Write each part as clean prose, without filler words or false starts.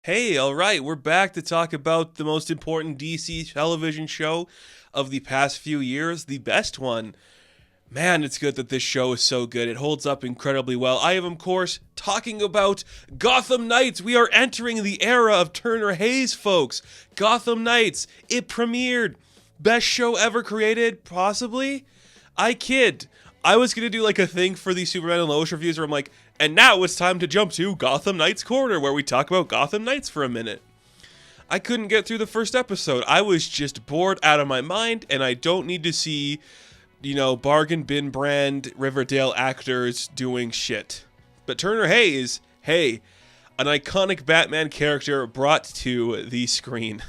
Hey, all right, we're back to talk about the most important DC television show of the past few years, the best one. Man, it's good that this show is so good. It holds up incredibly well. I am, of course, talking about Gotham Knights. We are entering the era of Turner Hayes, folks. Gotham Knights. It premiered. Best show ever created, possibly? I kid. I was going to do like a thing for the Superman and Lois reviews where I'm like, and now it's time to jump to Gotham Knights Corner, where we talk about Gotham Knights for a minute. I couldn't get through the first episode. I was just bored out of my mind, and I don't need to see, bargain bin brand Riverdale actors doing shit. But Turner Hayes, hey, an iconic Batman character brought to the screen.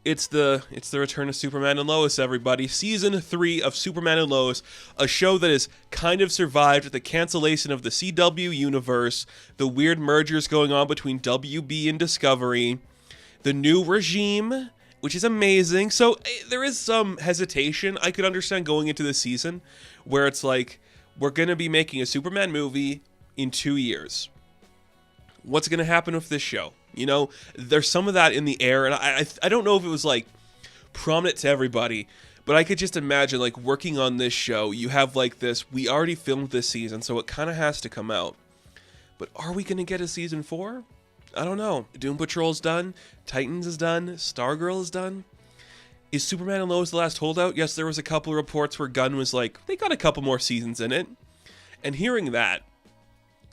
It's the return of Superman and Lois, everybody. Season 3 of Superman and Lois, a show that has kind of survived the cancellation of the CW universe, the weird mergers going on between WB and Discovery, the new regime, which is amazing. So there is some hesitation I could understand going into the season, where it's like, we're going to be making a Superman movie in 2 years. What's going to happen with this show? There's some of that in the air, and I don't know if it was, prominent to everybody, but I could just imagine, working on this show, you have, this, we already filmed this season, so it kind of has to come out. But are we going to get a season 4? I don't know. Doom Patrol's done. Titans is done. Stargirl is done. Is Superman and Lois the last holdout? Yes, there was a couple of reports where Gunn was like, they got a couple more seasons in it. And hearing that,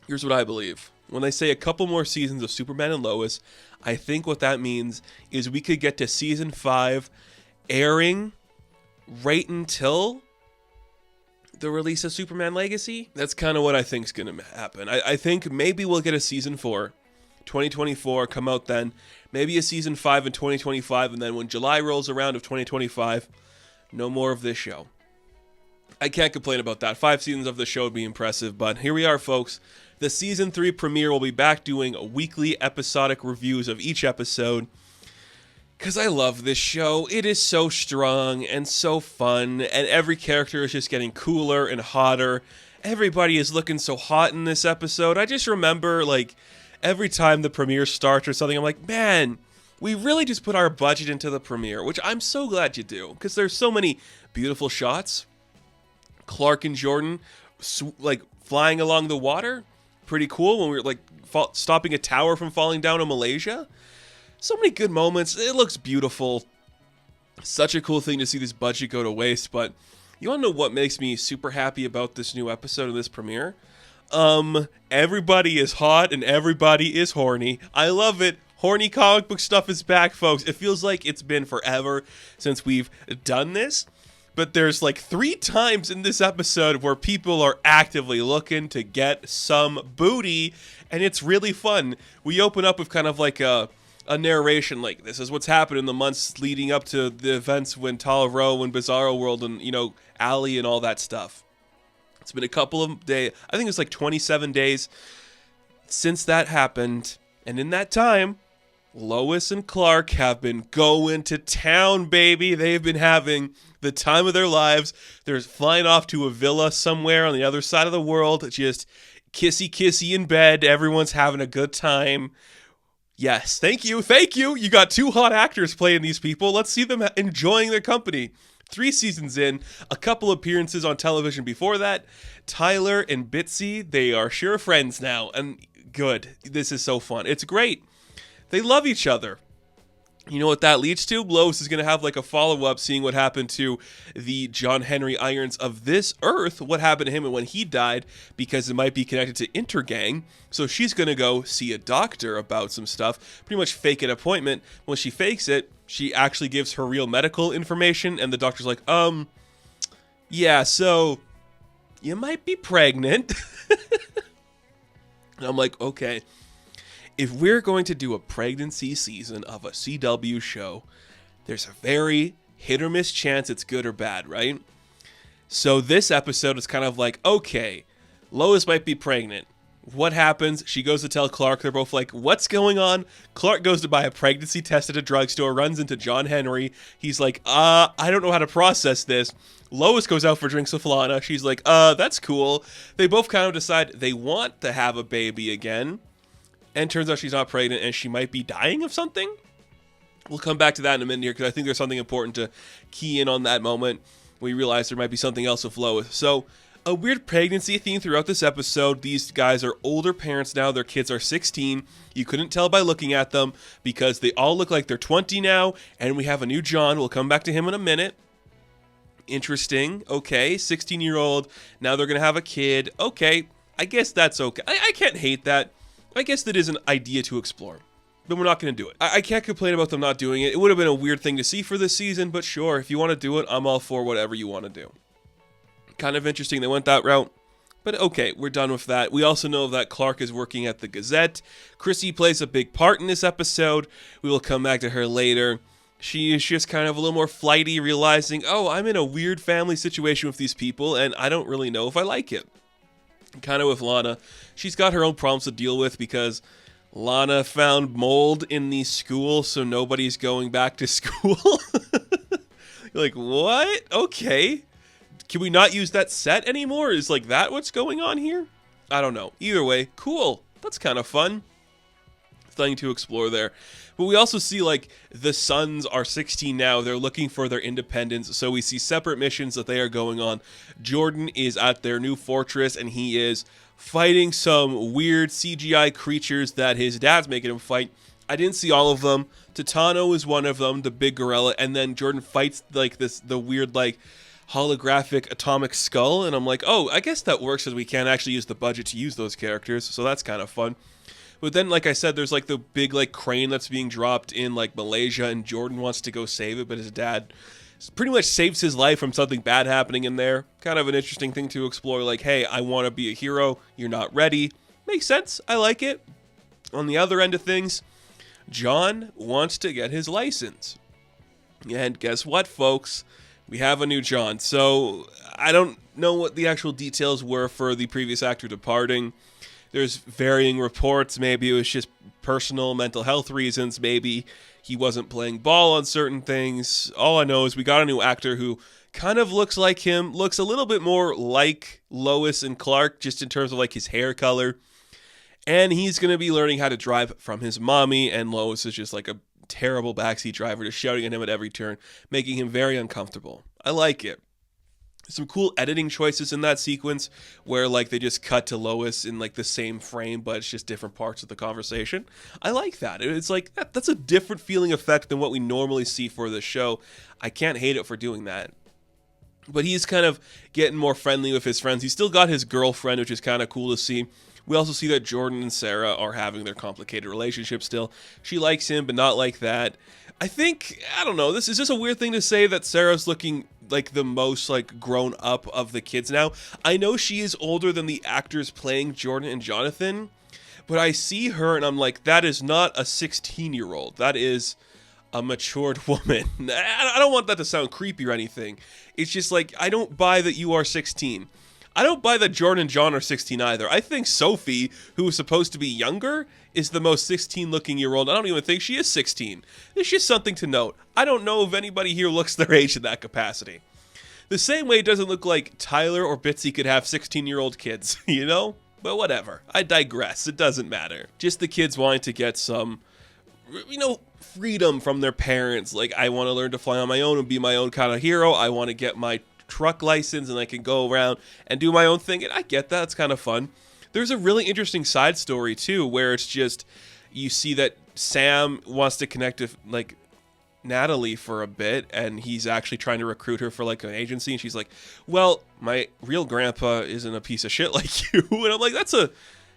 here's what I believe. When I say a couple more seasons of Superman and Lois, I think what that means is we could get to season 5 airing right until the release of Superman Legacy. That's kind of what I think is going to happen. I think maybe we'll get a season 4, 2024, come out then. Maybe a season 5 in 2025, and then when July rolls around of 2025, no more of this show. I can't complain about that. 5 seasons of the show would be impressive, but here we are, folks. The season 3 premiere will be back doing weekly episodic reviews of each episode. Because I love this show. It is so strong and so fun, and every character is just getting cooler and hotter. Everybody is looking so hot in this episode. I just remember, every time the premiere starts or something, I'm like, man, we really just put our budget into the premiere, which I'm so glad you do, because there's so many beautiful shots. Clark and Jordan, flying along the water. Pretty cool when we were stopping a tower from falling down in Malaysia. So many good moments. It looks beautiful. Such a cool thing to see this budget go to waste. But you want to know what makes me super happy about this new episode of this premiere? Everybody is hot and everybody is horny. I love it. Horny comic book stuff is back, folks. It feels like it's been forever since we've done this. But there's 3 times in this episode where people are actively looking to get some booty, and it's really fun. We open up with kind of a narration, this is what's happened in the months leading up to the events when Tala Row and Bizarro World and, Alley and all that stuff. It's been a couple of days, I think it's 27 days since that happened, and in that time, Lois and Clark have been going to town, baby. They've been having the time of their lives. They're flying off to a villa somewhere on the other side of the world, just kissy in bed. Everyone's having a good time. Yes, thank you. You got 2 hot actors playing these people. Let's see them enjoying their company. 3 seasons in, a couple appearances on television before that. Tyler and Bitsy, they are sure friends now, and good. This is so fun. It's great. They love each other. You know what that leads to? Lois is going to have a follow-up seeing what happened to the John Henry Irons of this Earth, what happened to him and when he died, because it might be connected to Intergang. So she's going to go see a doctor about some stuff, pretty much fake an appointment. When she fakes it, she actually gives her real medical information, and the doctor's like, yeah, so you might be pregnant. And I'm like, okay. If we're going to do a pregnancy season of a CW show, there's a very hit or miss chance it's good or bad, right? So this episode is kind of okay, Lois might be pregnant. What happens? She goes to tell Clark. They're both like, what's going on? Clark goes to buy a pregnancy test at a drugstore, runs into John Henry. He's like, I don't know how to process this. Lois goes out for drinks with Lana. She's like, that's cool. They both kind of decide they want to have a baby again. And turns out she's not pregnant and she might be dying of something. We'll come back to that in a minute here because I think there's something important to key in on that moment. We realize there might be something else with Lois. So, a weird pregnancy theme throughout this episode. These guys are older parents now. Their kids are 16. You couldn't tell by looking at them because they all look like they're 20 now. And we have a new John. We'll come back to him in a minute. Interesting. Okay, 16-year-old. Now they're going to have a kid. Okay, I guess that's okay. I can't hate that. I guess that is an idea to explore. But we're not going to do it. I can't complain about them not doing it. It would have been a weird thing to see for this season, but sure, if you want to do it, I'm all for whatever you want to do. Kind of interesting they went that route, but okay, we're done with that. We also know that Clark is working at the Gazette. Chrissy plays a big part in this episode. We will come back to her later. She is just kind of a little more flighty, realizing, oh, I'm in a weird family situation with these people, and I don't really know if I like it. Kind of with Lana. She's got her own problems to deal with because Lana found mold in the school, so nobody's going back to school. You're like, what? Okay. Can we not use that set anymore? Is like that what's going on here? I don't know. Either way, cool. That's kind of fun. Thing to explore there. But we also see like the sons are 16 now. They're looking for their independence. So we see separate missions that they are going on. Jordan is at their new fortress and he is fighting some weird CGI creatures that his dad's making him fight. I didn't see all of them. Titano is one of them, the big gorilla, and then Jordan fights like the weird like holographic atomic skull, and I'm like, oh, I guess that works because we can't actually use the budget to use those characters, so that's kind of fun. But then, like I said, there's like the big like crane that's being dropped in like Malaysia, and Jordan wants to go save it, but his dad pretty much saves his life from something bad happening in there. Kind of an interesting thing to explore, like, hey, I want to be a hero, you're not ready. Makes sense, I like it. On the other end of things, John wants to get his license. And guess what, folks? We have a new John. So I don't know what the actual details were for the previous actor departing. There's varying reports. Maybe it was just personal mental health reasons. Maybe he wasn't playing ball on certain things. All I know is we got a new actor who kind of looks like him, looks a little bit more like Lois and Clark, just in terms of like his hair color. And he's going to be learning how to drive from his mommy, and Lois is just like a terrible backseat driver, just shouting at him at every turn, making him very uncomfortable. I like it. Some cool editing choices in that sequence where like they just cut to Lois in like the same frame, but it's just different parts of the conversation. I like that. It's like that's a different feeling effect than what we normally see for the show. I can't hate it for doing that. But he's kind of getting more friendly with his friends. He's still got his girlfriend, which is kind of cool to see. We also see that Jordan and Sarah are having their complicated relationship still. She likes him, but not like that. I think, I don't know, this is just a weird thing to say that Sarah's looking like the most like grown up of the kids now. I know she is older than the actors playing Jordan and Jonathan, but I see her and I'm like, that is not a 16-year-old. That is a matured woman. I don't want that to sound creepy or anything. It's just like, I don't buy that you are 16. I don't buy that Jordan and John are 16 either. I think Sophie, who is supposed to be younger, is the most 16-looking-year-old. I don't even think she is 16. It's just something to note. I don't know if anybody here looks their age in that capacity. The same way it doesn't look like Tyler or Bitsy could have 16-year-old kids, you know? But whatever. I digress. It doesn't matter. Just the kids wanting to get some, freedom from their parents. Like, I want to learn to fly on my own and be my own kind of hero. I want to get my truck license and I can go around and do my own thing, and I get that. It's kind of fun. There's a really interesting side story too where it's just you see that Sam wants to connect with like Natalie for a bit, and he's actually trying to recruit her for like an agency, and she's like, well, my real grandpa isn't a piece of shit like you. And I'm like, that's a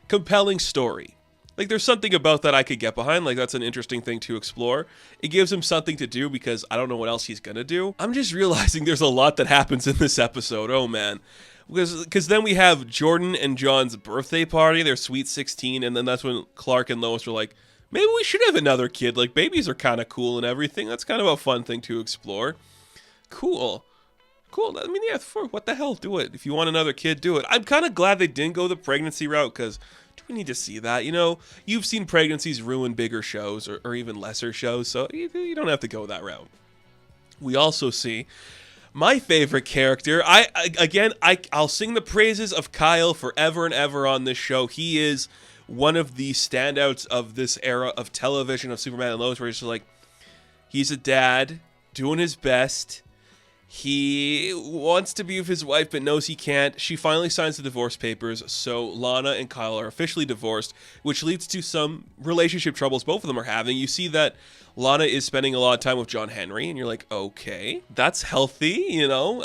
compelling story. Like, there's something about that I could get behind. Like, that's an interesting thing to explore. It gives him something to do because I don't know what else he's going to do. I'm just realizing there's a lot that happens in this episode. Oh, man. Because then we have Jordan and John's birthday party, their sweet 16, and then that's when Clark and Lois were like, maybe we should have another kid. Like, babies are kind of cool and everything. That's kind of a fun thing to explore. Cool. I mean, yeah, what the hell? Do it. If you want another kid, do it. I'm kind of glad they didn't go the pregnancy route because do we need to see that? You know, you've seen pregnancies ruin bigger shows or even lesser shows, so you don't have to go that route. We also see my favorite character. I'll sing the praises of Kyle forever and ever on this show. He is one of the standouts of this era of television of Superman and Lois, where he's just like, he's a dad doing his best. He wants to be with his wife, but knows he can't. She finally signs the divorce papers, so Lana and Kyle are officially divorced, which leads to some relationship troubles both of them are having. You see that Lana is spending a lot of time with John Henry, and you're like, okay, that's healthy, you know?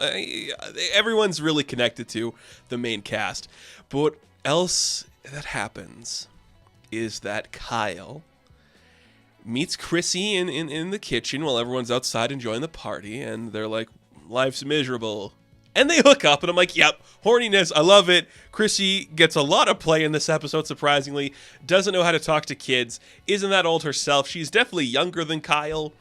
Everyone's really connected to the main cast. But what else that happens is that Kyle meets Chrissy in the kitchen while everyone's outside enjoying the party, and they're like, life's miserable. And they hook up, and I'm like, yep, horniness, I love it. Chrissy gets a lot of play in this episode, surprisingly. Doesn't know how to talk to kids. Isn't that old herself. She's definitely younger than Kyle,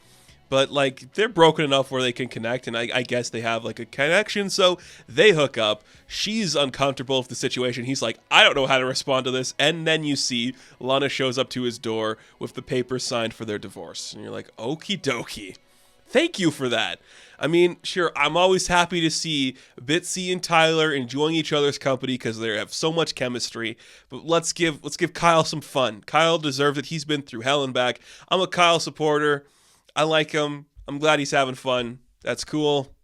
but, like, they're broken enough where they can connect, and I guess they have, like, a connection, so they hook up. She's uncomfortable with the situation. He's like, I don't know how to respond to this. And then you see Lana shows up to his door with the papers signed for their divorce. And you're like, okie dokie. Thank you for that. I mean, sure, I'm always happy to see Bitsy and Tyler enjoying each other's company because they have so much chemistry. But let's give Kyle some fun. Kyle deserves it. He's been through hell and back. I'm a Kyle supporter. I like him. I'm glad he's having fun. That's cool.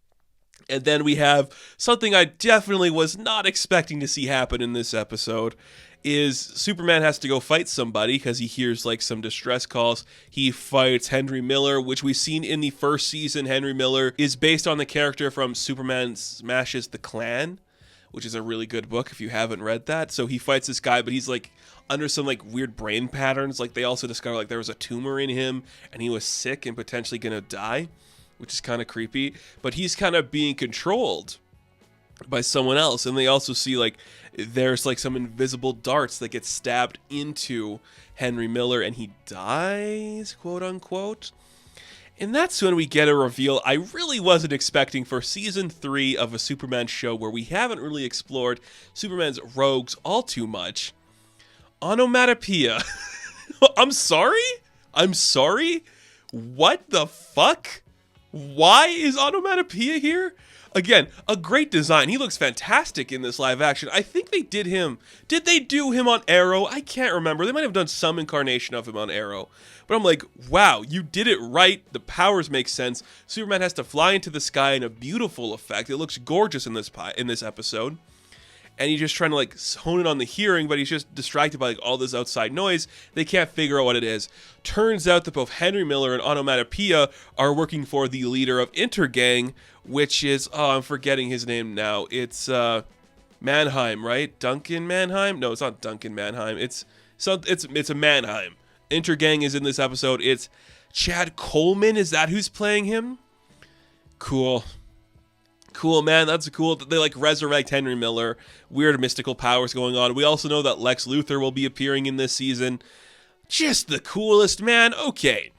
And then we have something I definitely was not expecting to see happen in this episode. Is Superman has to go fight somebody because he hears like some distress calls. He fights Henry Miller, which we've seen in the first season. Henry Miller is based on the character from Superman Smashes the Klan, which is a really good book if you haven't read that. So he fights this guy, but he's like under some like weird brain patterns. Like they also discover like there was a tumor in him and he was sick and potentially gonna die, which is kind of creepy. But he's kind of being controlled by someone else, and they also see like there's like some invisible darts that get stabbed into Henry Miller and he dies, quote unquote. And that's when we get a reveal I really wasn't expecting for season 3 of a Superman show where we haven't really explored Superman's rogues all too much. Onomatopoeia. I'm sorry? What the fuck? Why is Onomatopoeia here? Again, a great design. He looks fantastic in this live action. I think they did him. Did they do him on Arrow? I can't remember. They might have done some incarnation of him on Arrow. But I'm like, wow, you did it right. The powers make sense. Superman has to fly into the sky in a beautiful effect. It looks gorgeous in this episode. And he's just trying to like hone in on the hearing, but he's just distracted by like all this outside noise. They can't figure out what it is. Turns out that both Henry Miller and Onomatopoeia are working for the leader of Intergang, which is, I'm forgetting his name now. It's Mannheim, right? Duncan Mannheim? No, it's not Duncan Mannheim. It's a Mannheim. Intergang is in this episode. It's Chad Coleman. Is that who's playing him? Cool, man. That's cool. They like resurrect Henry Miller. Weird mystical powers going on. We also know that Lex Luthor will be appearing in this season. Just the coolest, man. Okay.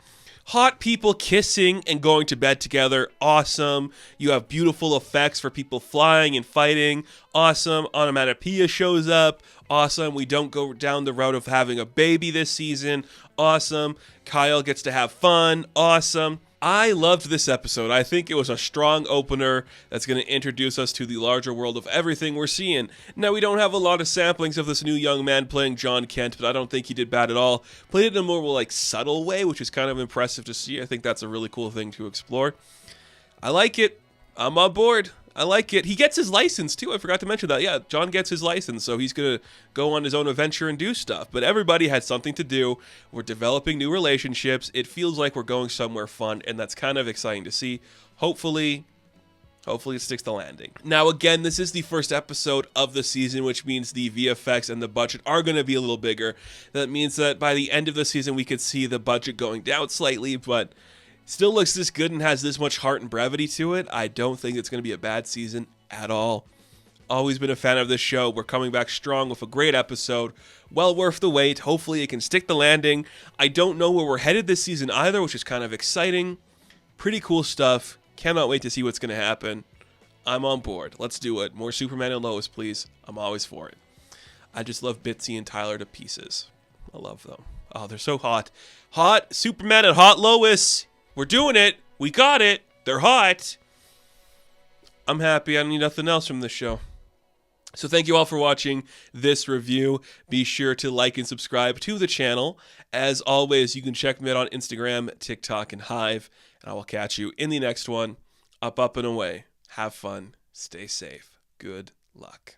Hot people kissing and going to bed together. Awesome. You have beautiful effects for people flying and fighting. Awesome. Onomatopoeia shows up. Awesome. We don't go down the route of having a baby this season. Awesome. Kyle gets to have fun. Awesome. I loved this episode. I think it was a strong opener that's going to introduce us to the larger world of everything we're seeing. Now, we don't have a lot of samplings of this new young man playing John Kent, but I don't think he did bad at all. Played it in a more like subtle way, which is kind of impressive to see. I think that's a really cool thing to explore. I like it. I'm on board. I like it. He gets his license, too. I forgot to mention that. Yeah, John gets his license, so he's going to go on his own adventure and do stuff. But everybody had something to do. We're developing new relationships. It feels like we're going somewhere fun, and that's kind of exciting to see. Hopefully it sticks the landing. Now, again, this is the first episode of the season, which means the VFX and the budget are going to be a little bigger. That means that by the end of the season, we could see the budget going down slightly, but still looks this good and has this much heart and brevity to it. I don't think it's going to be a bad season at all. Always been a fan of this show. We're coming back strong with a great episode. Well worth the wait. Hopefully it can stick the landing. I don't know where we're headed this season either, which is kind of exciting. Pretty cool stuff. Cannot wait to see what's going to happen. I'm on board. Let's do it. More Superman and Lois, please. I'm always for it. I just love Bitsy and Tyler to pieces. I love them. Oh, they're so hot. Hot Superman and hot Lois. We're doing it. We got it. They're hot. I'm happy. I don't need nothing else from this show. So thank you all for watching this review. Be sure to like and subscribe to the channel. As always, you can check me out on Instagram, TikTok, and Hive. And I will catch you in the next one. Up, and away. Have fun. Stay safe. Good luck.